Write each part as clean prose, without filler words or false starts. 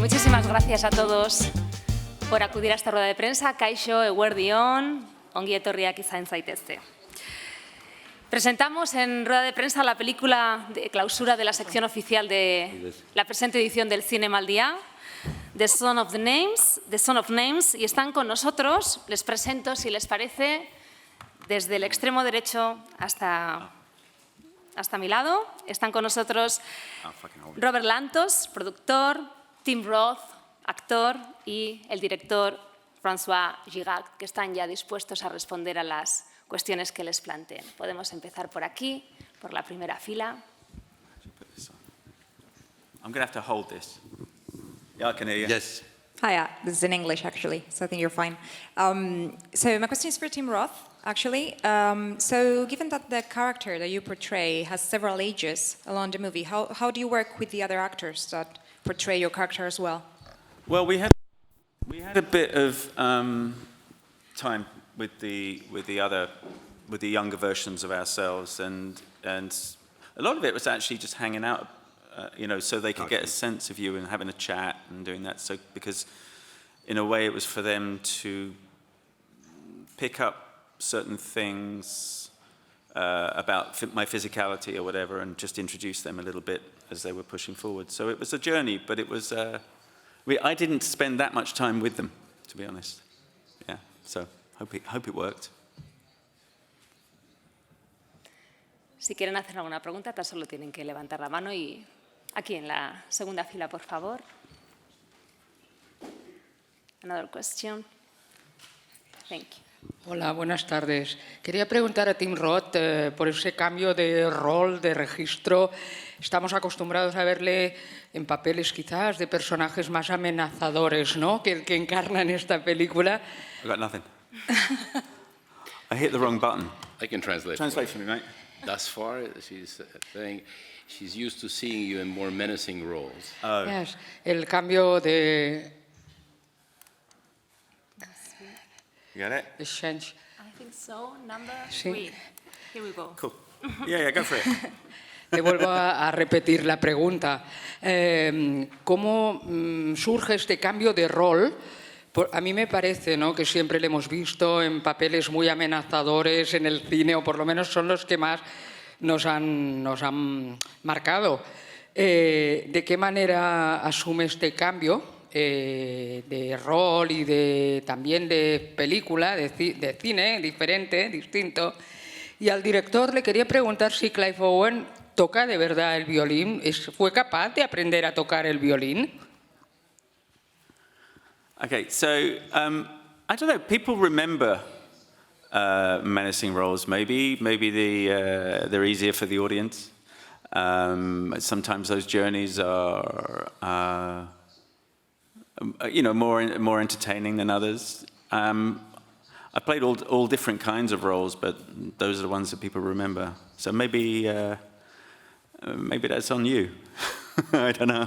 Muchísimas gracias a todos por acudir a esta rueda de prensa. Kaixo, eguerdi on, ongi etorriak izan zaitezte. Presentamos en rueda de prensa la película de clausura de la sección oficial de la presente edición del Cinema al Día, The Son of Names, y están con nosotros, les presento, si les parece, desde el extremo derecho hasta mi lado, están con nosotros Robert Lantos, productor, Tim Roth, actor, y el director François Gigac, que están ya dispuestos a responder a las cuestiones que les planteen. Podemos empezar por aquí, por la primera fila. I'm going to have to hold this. Yeah, I can hear you. Yes. Hiya, this is in English actually, so I think you're fine. So my question is for Tim Roth, actually. So given that the character that you portray has several ages along the movie, how do you work with the other actors that portray your character as well? Well, we had a bit of time with the younger versions of ourselves, and a lot of it was actually just hanging out, so they could get a sense of you and having a chat and doing that. So because in a way it was for them to pick up certain things about my physicality or whatever, and just introduce them a little bit as they were pushing forward. So it was a journey, but it was I didn't spend that much time with them, to be honest. Yeah, so hope it worked. Si quieren hacer alguna pregunta, tan solo tienen que levantar la mano, y aquí en la segunda fila, por favor. Another question. Thank you. Hola, buenas tardes. Quería preguntar a Tim Roth por ese cambio de rol, de registro. Estamos acostumbrados a verle en papeles quizás de personajes más amenazadores, ¿no?, que el que encarna en esta película. I got nothing. I hit the wrong button. I can translate. Translate for me, mate. Thus far, she's saying she's used to seeing you in more menacing roles. Oh. Yes. El cambio de... You got it? de change. I think so. Number Sí. 3. Here we go. Cool. Yeah, go for it. Te vuelvo a repetir la pregunta. ¿Cómo surge este cambio de rol? A mí me parece, ¿no?, que siempre le hemos visto en papeles muy amenazadores en el cine, o por lo menos son los que más nos han marcado. ¿De qué manera asume este cambio de rol y también de película, de cine diferente, distinto? Y al director le quería preguntar si Clive Owen toca de verdad el violín, ¿fue capaz de aprender a tocar el violín? Okay, so I don't know. People remember menacing roles. Maybe they're easier for the audience. Sometimes those journeys are, more entertaining than others. I played all different kinds of roles, but those are the ones that people remember. So maybe that's on you. I don't know.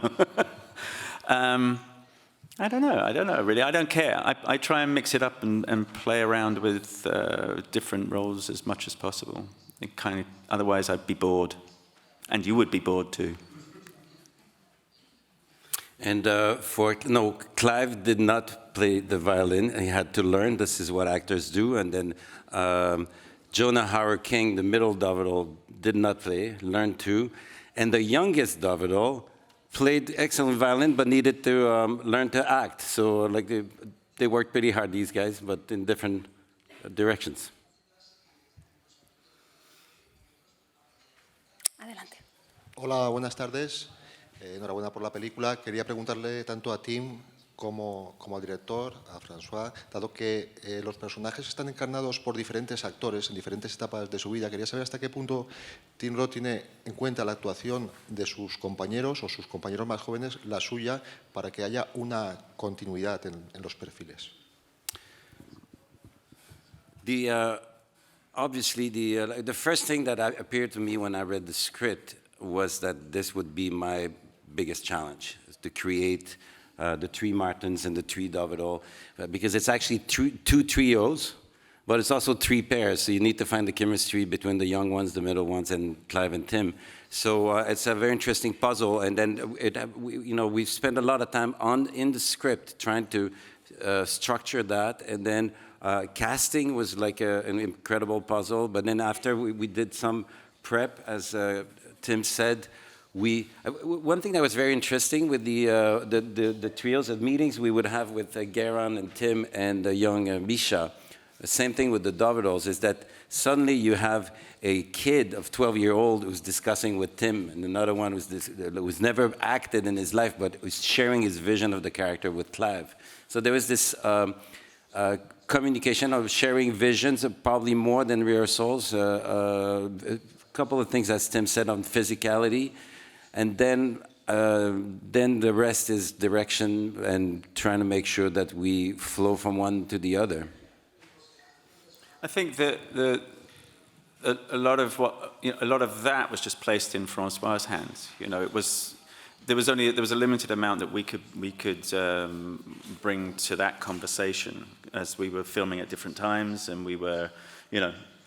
I don't know, really. I don't care. I try and mix it up and play around with different roles as much as possible. Otherwise, I'd be bored. And you would be bored, too. And Clive did not play the violin. He had to learn. This is what actors do. And then Jonah Hauer-King, the middle Davidal, did not play, learned too. And the youngest Davidal played excellent violin, but needed to learn to act. So they worked pretty hard, these guys, but in different directions. Adelante. Hola, buenas tardes. Enhorabuena por la película. Quería preguntarle tanto a Tim como al director, a François, dado que los personajes están encarnados por diferentes actores en diferentes etapas de su vida. Quería saber hasta qué punto Tim Roth tiene en cuenta la actuación de sus compañeros o sus compañeros más jóvenes, la suya, para que haya una continuidad en los perfiles. Obviously, the first thing that appeared to me when I read the script was that this would be my biggest challenge, is to create the three Martins and the three Davidal, because it's actually two trios, But it's also 3 pairs, so you need to find the chemistry between the young ones, the middle ones, and Clive and Tim. So it's a very interesting puzzle, and then we've spent a lot of time in the script trying to structure that, and then casting was like an incredible puzzle. But then after we did some prep, as Tim said, one thing that was very interesting with the trios of meetings we would have with Geran and Tim and the young Misha, the same thing with the Davidols, is that suddenly you have a kid of 12-year-old who's discussing with Tim, and another one who's never acted in his life, but who's sharing his vision of the character with Clive. So there was this communication of sharing visions, probably more than rehearsals. A couple of things, as Tim said, on physicality. And then the rest is direction and trying to make sure that we flow from one to the other. I think that a lot of that was just placed in Francois's hands. There was a limited amount that we could bring to that conversation as we were filming at different times, and we were,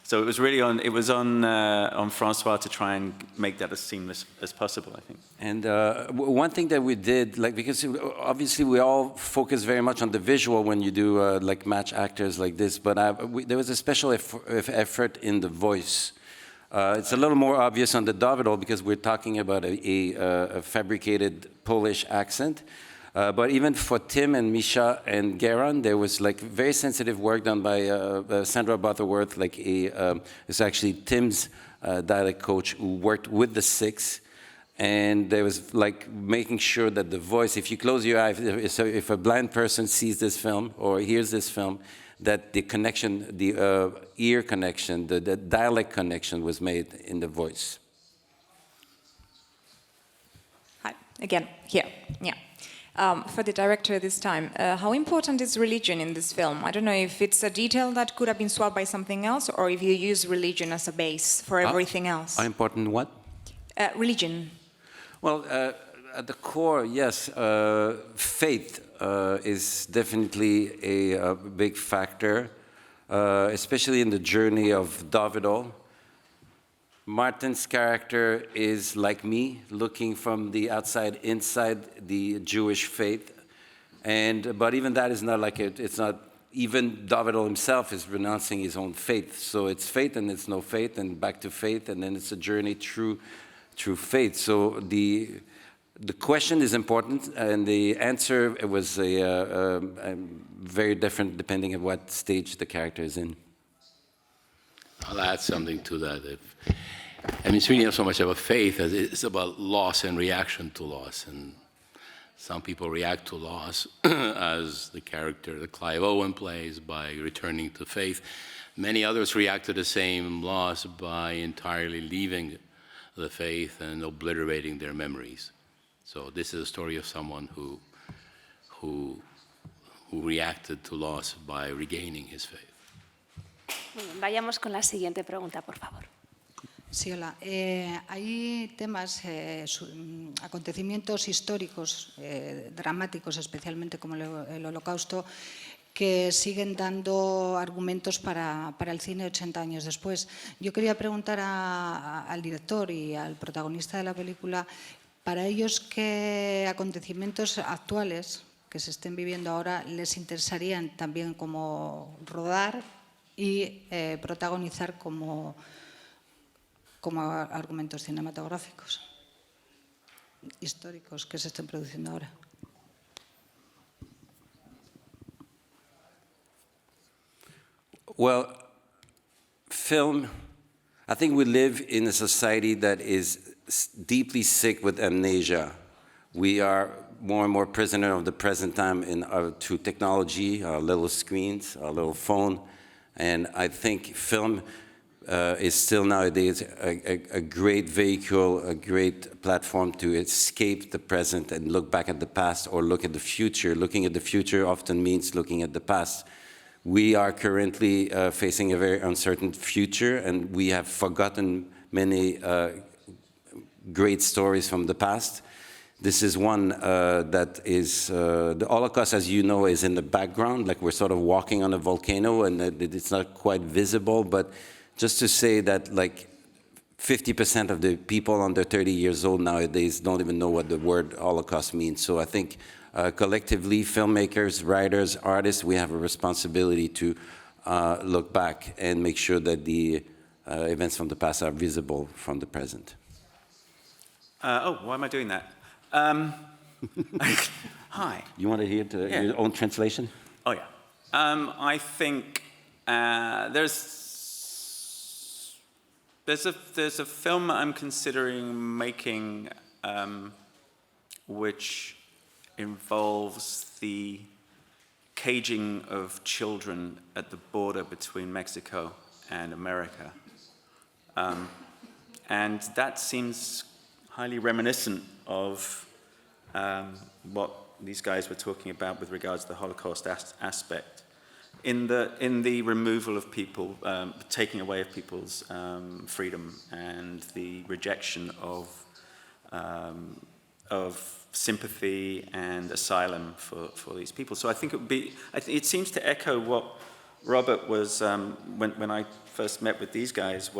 So it was really on Francois to try and make that as seamless as possible, I think. And one thing that we did, because obviously we all focus very much on the visual when you do match actors like this, but there was a special effort in the voice. It's a little more obvious on the Davidol because we're talking about a fabricated Polish accent. But even for Tim and Misha and Geran, there was very sensitive work done by Sandra Butterworth. It's actually Tim's dialect coach who worked with the 6, and there was making sure that the voice. If you close your eyes, if a blind person sees this film or hears this film, that the connection, the ear connection, the dialect connection was made in the voice. Hi again here. Yeah. For the director this time, how important is religion in this film? I don't know if it's a detail that could have been swapped by something else, or if you use religion as a base for everything else. How important what? Religion. Well, at the core, yes, faith is definitely a big factor, especially in the journey of Davidol. Martin's character is like me, looking from the outside inside the Jewish faith, but even that is not it's not, even Davidol himself is renouncing his own faith. So it's faith and it's no faith and back to faith, and then it's a journey through faith. So the question is important, and the answer was very different depending on what stage the character is in. I'll add something to that. It's really not so much about faith as it's about loss and reaction to loss. And some people react to loss as the character that Clive Owen plays by returning to faith. Many others react to the same loss by entirely leaving the faith and obliterating their memories. So this is a story of someone who reacted to loss by regaining his faith. Muy bien, vayamos con la siguiente pregunta, por favor. Sí, hola. Hay temas, acontecimientos históricos, dramáticos, especialmente como el Holocausto, que siguen dando argumentos para el cine 80 años después. Yo quería preguntar al director y al protagonista de la película, para ellos, ¿qué acontecimientos actuales que se estén viviendo ahora les interesarían también como rodar y protagonizar como argumentos cinematográficos históricos que se estén produciendo ahora? Well, film, I think we live in a society that is deeply sick with amnesia. We are more and more prisoner of the present time through technology, our little screens, our little phone. And I think film is still nowadays a great vehicle, a great platform to escape the present and look back at the past or look at the future. Looking at the future often means looking at the past. We are currently facing a very uncertain future, and we have forgotten many great stories from the past. This is one that is, the Holocaust, as you know, is in the background, like we're sort of walking on a volcano and it's not quite visible, but just to say that like 50% of the people under 30 years old nowadays don't even know what the word Holocaust means. So I think collectively, filmmakers, writers, artists, we have a responsibility to look back and make sure that the events from the past are visible from the present. Why am I doing that? Hi. You want to hear your own translation? Oh, yeah. I think there's a film I'm considering making which involves the caging of children at the border between Mexico and America. And that seems highly reminiscent of what these guys were talking about with regards to the Holocaust aspect. In the removal of people, taking away of people's freedom and the rejection of sympathy and asylum for these people. So I think it seems to echo what Robert was, when I first met with these guys,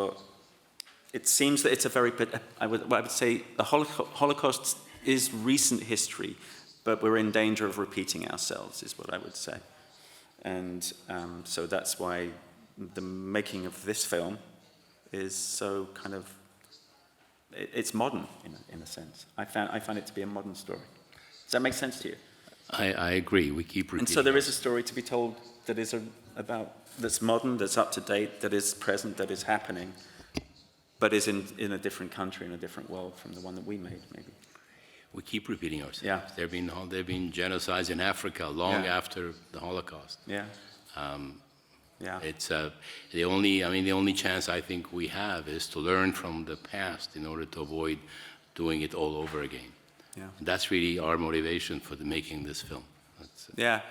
it seems that it's a very, I would say the Holocaust is recent history, but we're in danger of repeating ourselves, is what I would say. And so that's why the making of this film is so kind of, it's modern in a sense. I find it to be a modern story. Does that make sense to you? I agree. We keep repeating. And so there is a story to be told that is that's modern, that's up to date, that is present, that is happening, but is in a different country, in a different world from the one that we made, maybe. We keep repeating ourselves. Yeah. There have been genocides in Africa long after the Holocaust. Yeah. Yeah. It's the only chance I think we have is to learn from the past in order to avoid doing it all over again. Yeah. And that's really our motivation for making this film. Yeah.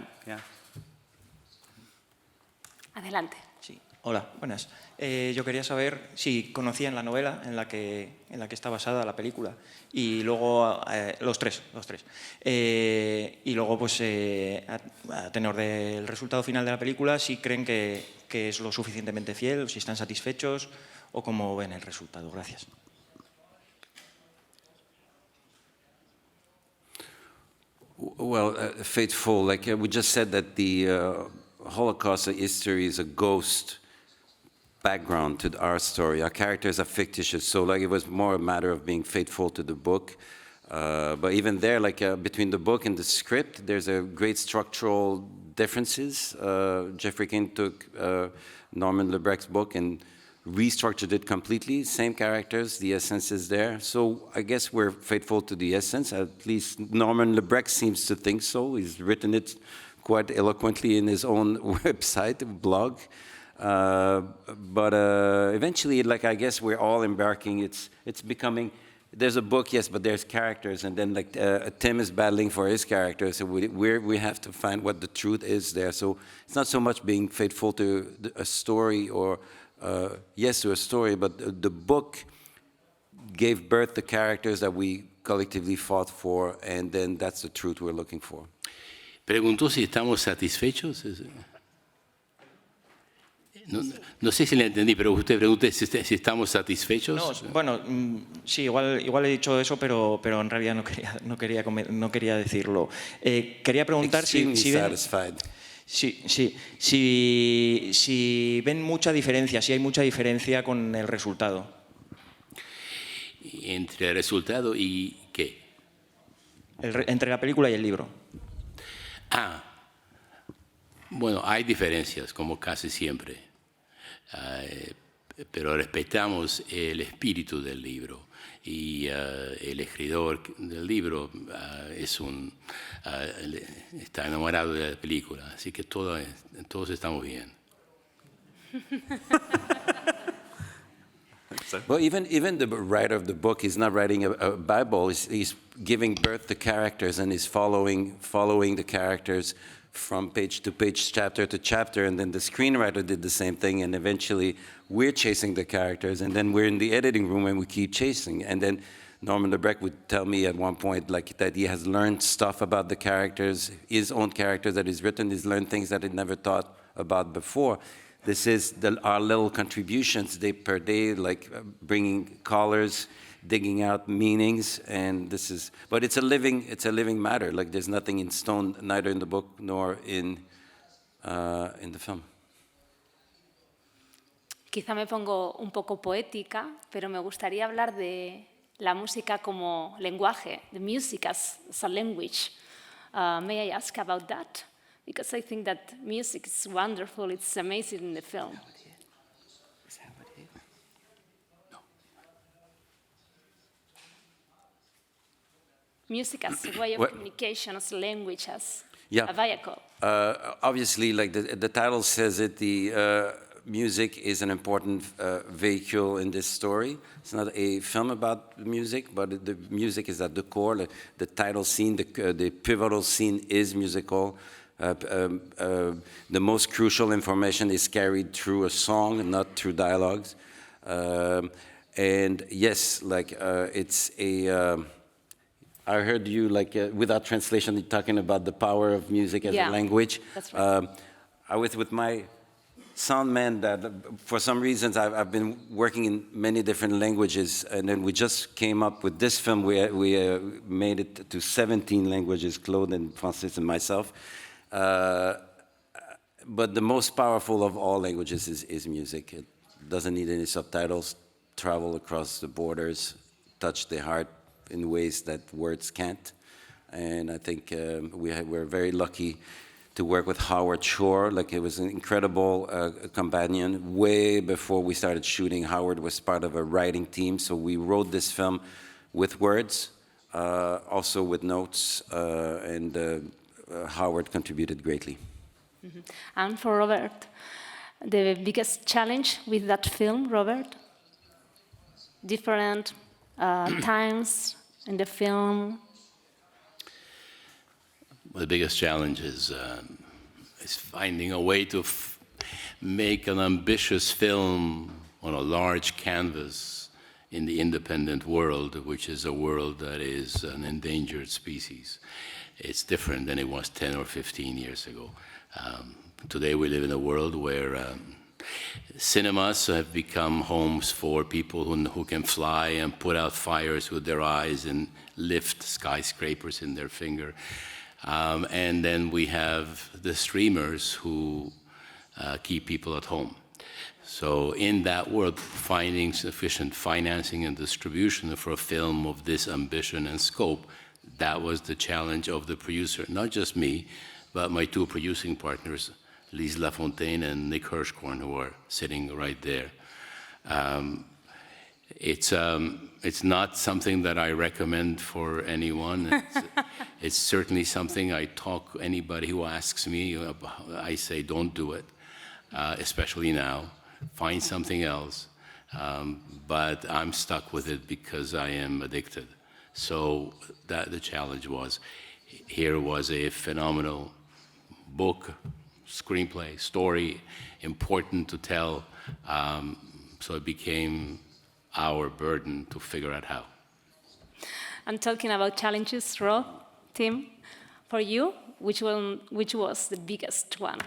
Adelante. Sí. Hola, buenas. Yo quería saber si conocían la novela en la que está basada la película y luego los tres. Y luego, pues, a tenor del resultado final de la película, si creen que es lo suficientemente fiel, si están satisfechos o cómo ven el resultado. Gracias. Well, faithful, like we just said that the Holocaust history is a ghost background to our story. Our characters are fictitious, so like it was more a matter of being faithful to the book. But even there, like between the book and the script, there's a great structural differences. Jeffrey King took Norman Lebrecht's book and restructured it completely. Same characters, the essence is there. So I guess we're faithful to the essence. At least Norman Lebrecht seems to think so. He's written it quite eloquently in his own website, blog. But eventually, like I guess we're all embarking. It's becoming. There's a book, yes, but there's characters, and then like Tim is battling for his character. So we have to find what the truth is there. So it's not so much being faithful to a story or yes to a story, but the book gave birth to characters that we collectively fought for, and then that's the truth we're looking for. Preguntó si estamos satisfechos. No sé si le entendí, pero usted pregunta si estamos satisfechos. No, bueno, sí, igual he dicho eso, pero en realidad no quería decirlo. Quería preguntar si ven mucha diferencia, si hay mucha diferencia con el resultado. ¿Entre el resultado y qué? Entre la película y el libro. Bueno, hay diferencias, como casi siempre, pero respetamos el espíritu del libro y el escritor del libro está enamorado de la película, así que todos estamos bien. Well, even the writer of the book is not writing a Bible. He's giving birth to characters, and he's following the characters from page to page, chapter to chapter, and then the screenwriter did the same thing, and eventually we're chasing the characters, and then we're in the editing room and we keep chasing, and then Norman Lebrecht would tell me at one point like that he has learned stuff about the characters, his own characters that he's written. He's learned things that he never thought about before. This is our little contributions day per day, like bringing callers, digging out meanings, and this is. But it's a living matter. Like there's nothing in stone, neither in the book nor in the film. Quizá me pongo un poco poética, pero me gustaría hablar de la música como lenguaje, the music as a language. May I ask about that? Because I think that music is wonderful, it's amazing in the film. Music as a way of communication, as a language, as a vehicle. Obviously, like the title says it, the music is an important vehicle in this story. It's not a film about music, but the music is at the core. The title scene, the pivotal scene is musical. The most crucial information is carried through a song, not through dialogues. And yes, like it's a. I heard you like without translation talking about the power of music as a language. That's right. I was with my sound man that for some reasons I've been working in many different languages, and then we just came up with this film. We made it to 17 languages, Claude and Francis and myself. But the most powerful of all languages is music. It doesn't need any subtitles, travel across the borders, touch the heart in ways that words can't. And I think we're very lucky to work with Howard Shore. Like, it was an incredible companion. Way before we started shooting, Howard was part of a writing team, so we wrote this film with words, also with notes, and Howard contributed greatly. Mm-hmm. And for Robert, the biggest challenge with that film, Robert? Different times in the film? Well, the biggest challenge is finding a way to make an ambitious film on a large canvas in the independent world, which is a world that is an endangered species. It's different than it was 10 or 15 years ago. Today we live in a world where cinemas have become homes for people who can fly and put out fires with their eyes and lift skyscrapers in their finger. And then we have the streamers who keep people at home. So in that world, finding sufficient financing and distribution for a film of this ambition and scope, that was the challenge of the producer, not just me, but my two producing partners, Lise Lafontaine and Nick Hirschkorn, who are sitting right there. It's not something that I recommend for anyone. It's certainly something I talk anybody who asks me. I say, don't do it, especially now. Find something else. But I'm stuck with it because I am addicted. So the challenge was, here was a phenomenal book, screenplay, story, important to tell. So it became our burden to figure out how. And talking about challenges, Rob, Tim, for you, which was the biggest one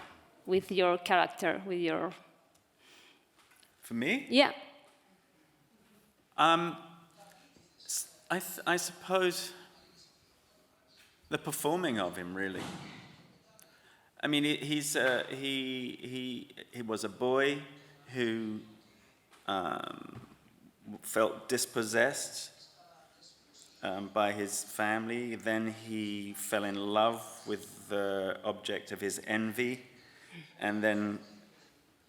with your character, with your... For me? Yeah. I suppose the performing of him, really. I mean, he was a boy who felt dispossessed by his family. Then he fell in love with the object of his envy, and then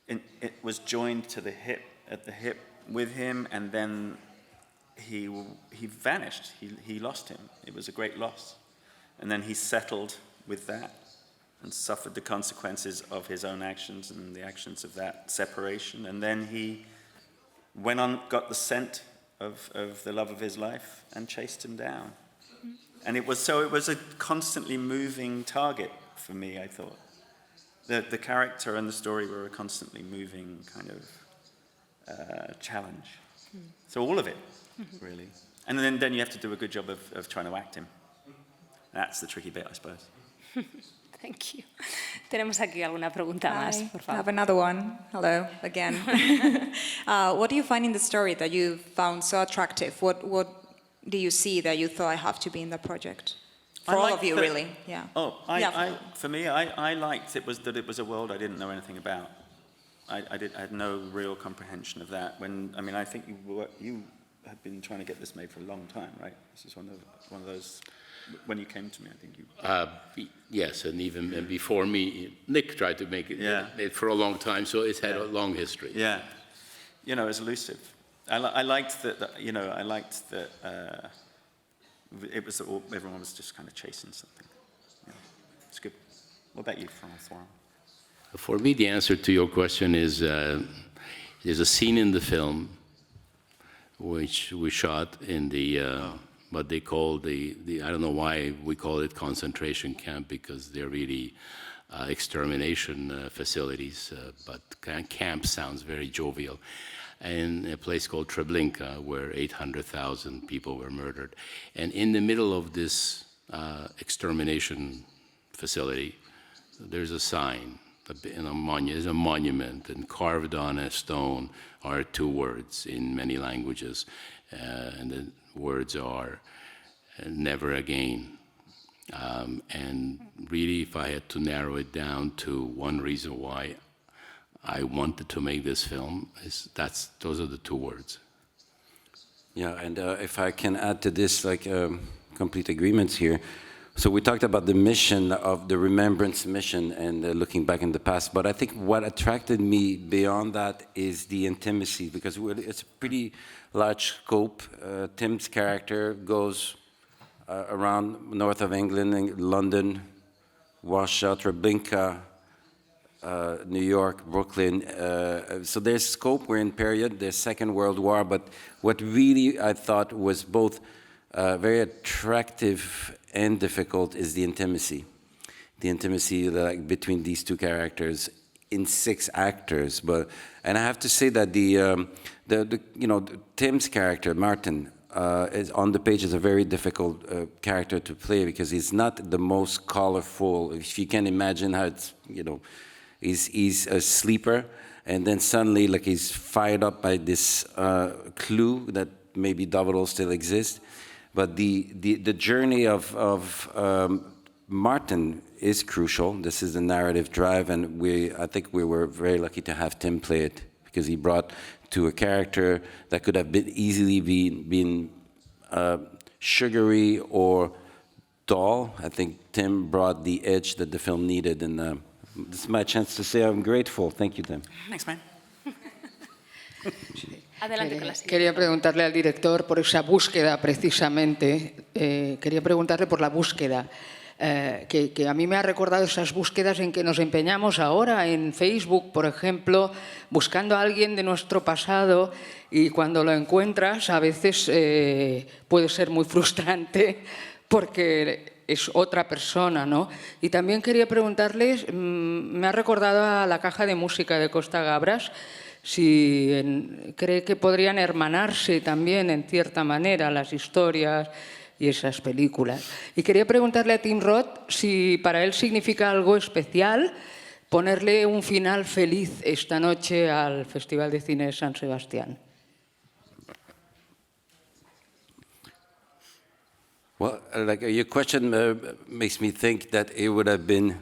it was joined to at the hip with him, and then he vanished. He lost him. It was a great loss. And then he settled with that and suffered the consequences of his own actions and the actions of that separation. And then he went on, got the scent of the love of his life and chased him down. And it was a constantly moving target for me, I thought. The character and the story were a constantly moving kind of challenge. So all of it, really. And then you have to do a good job of trying to act him. That's the tricky bit, I suppose. Thank you. Tenemos aquí alguna pregunta más, por I favor. have another one. Hello, again. What do you find in the story that you found so attractive? What do you see that you thought I have to be in the project? For all of you, really. Yeah. Oh, Yeah. for me, I liked that it was a world I didn't know anything about. I had no real comprehension of that. I think you had been trying to get this made for a long time, right? This is one of those. When you came to me, I think you. Yes, and even before me, Nick tried to make it for a long time, so it's had a long history. Yeah, it was elusive. I liked that. I liked that. It was everyone was just kind of chasing something. Yeah, it's good. What about you, Francois? For me, the answer to your question is there's a scene in the film which we shot in the what they call the I don't know why we call it concentration camp, because they're really extermination facilities, but camp sounds very jovial. In a place called Treblinka, where 800,000 people were murdered. And in the middle of this extermination facility, there's a sign, there's a monument, and carved on a stone are two words in many languages. And the words are, never again. And really, if I had to narrow it down to one reason why I wanted to make this film, those are the two words. Yeah, and if I can add to this, complete agreements here. So we talked about the mission of the remembrance mission and looking back in the past, but I think what attracted me beyond that is the intimacy, because it's a pretty large scope. Tim's character goes around north of England, London, Warsaw, Treblinka, New York, Brooklyn. So there's scope, we're in period, there's Second World War, but what really I thought was both very attractive and difficult is the intimacy. The intimacy between these two characters in 6 actors. And I have to say that Tim's character, Martin, is on the page is a very difficult character to play, because he's not the most colorful. If you can imagine how it's, he's a sleeper, and then suddenly he's fired up by this clue that maybe Davidol still exists. But the journey of Martin is crucial. This is the narrative drive, and I think we were very lucky to have Tim play it, because he brought to a character that could have easily been sugary or dull. I think Tim brought the edge that the film needed, and this is my chance to say I'm grateful. Thank you, Tim. Thanks, man. Adelante con la siguiente. Quería preguntarle al director por esa búsqueda, precisamente. Quería preguntarle por la búsqueda, que a mí me ha recordado esas búsquedas en que nos empeñamos ahora en Facebook, por ejemplo, buscando a alguien de nuestro pasado, y cuando lo encuentras a veces puede ser muy frustrante porque es otra persona, ¿no? Y también quería preguntarles, me ha recordado a la caja de música de Costa Gabras, si cree que podrían hermanarse también en cierta manera las historias y esas películas. Y quería preguntarle a Tim Roth si para él significa algo especial ponerle un final feliz esta noche al Festival de Cine de San Sebastián. Well, your question makes me think that it would have been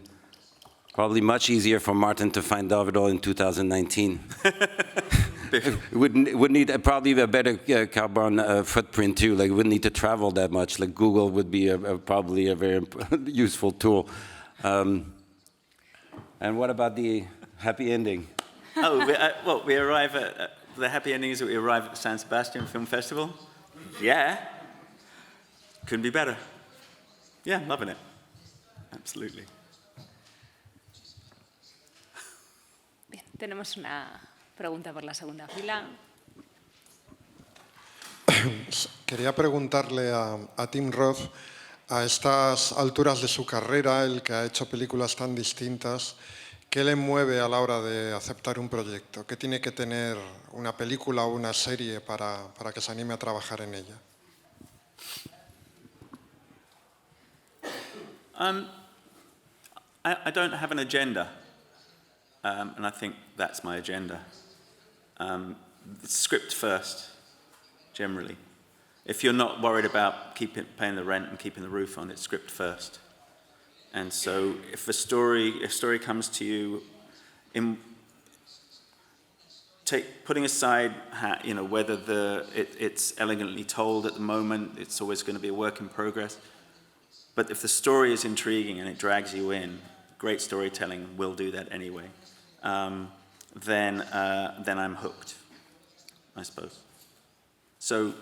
probably much easier for Martin to find Davidol in 2019. would need probably a better carbon footprint too. Wouldn't need to travel that much. Google would be probably a very useful tool. And what about the happy ending? We arrive at the happy ending is that we arrive at the San Sebastian Film Festival. Yeah, couldn't be better. Yeah, loving it. Absolutely. Bien, tenemos una pregunta por la segunda fila. Quería preguntarle a Tim Roth, a estas alturas de su carrera, el que ha hecho películas tan distintas, ¿Qué le mueve a la hora de aceptar un proyecto? ¿Qué tiene que tener una película o una serie para que se anime a trabajar en ella? I don't have an agenda, and I think that's my agenda. Script first, generally. If you're not worried about paying the rent and keeping the roof on, it's script first. And so if a story comes to you, putting aside whether it's elegantly told at the moment, it's always going to be a work in progress. But if the story is intriguing and it drags you in, great storytelling will do that anyway. Then I'm hooked, I suppose. So,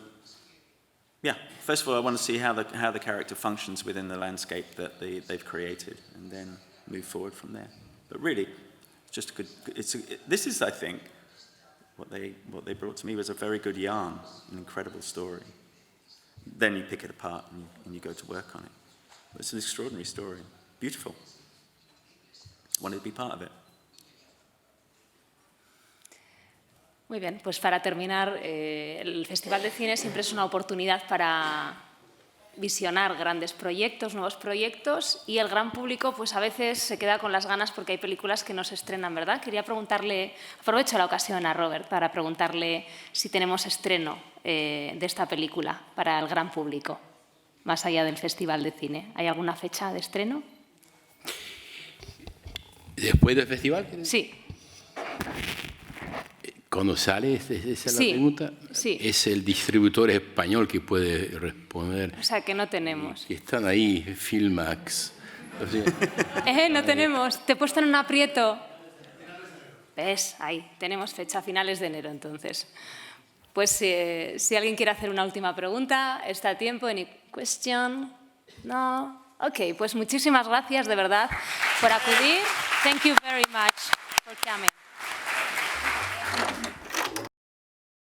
yeah. First of all, I want to see how the character functions within the landscape that they've created, and then move forward from there. But really, it's just a good. This is, I think, what they brought to me was a very good yarn, an incredible story. Then you pick it apart and you go to work on it. It's an extraordinary story, beautiful. I wanted to be part of it. Muy bien, pues para terminar, el Festival de Cine siempre es una oportunidad para visionar grandes proyectos, nuevos proyectos, y el gran público pues a veces se queda con las ganas porque hay películas que no se estrenan, ¿verdad? Quería preguntarle, aprovecho la ocasión a Robert para preguntarle si tenemos estreno de esta película para el gran público, más allá del Festival de Cine. ¿Hay alguna fecha de estreno? ¿Después del festival? Sí. Cuando sale, ¿esa es la Sí, pregunta? sí. Es el distribuidor español que puede responder. O sea, que no tenemos. Que están ahí, Filmax. O sea, No tenemos. Te he puesto en un aprieto. ¿Ves? Ahí. Tenemos fecha a finales de enero, entonces. Pues si alguien quiere hacer una última pregunta, está a tiempo. ¿Any question? No. Ok, pues muchísimas gracias, de verdad, por acudir. Thank you very much for coming.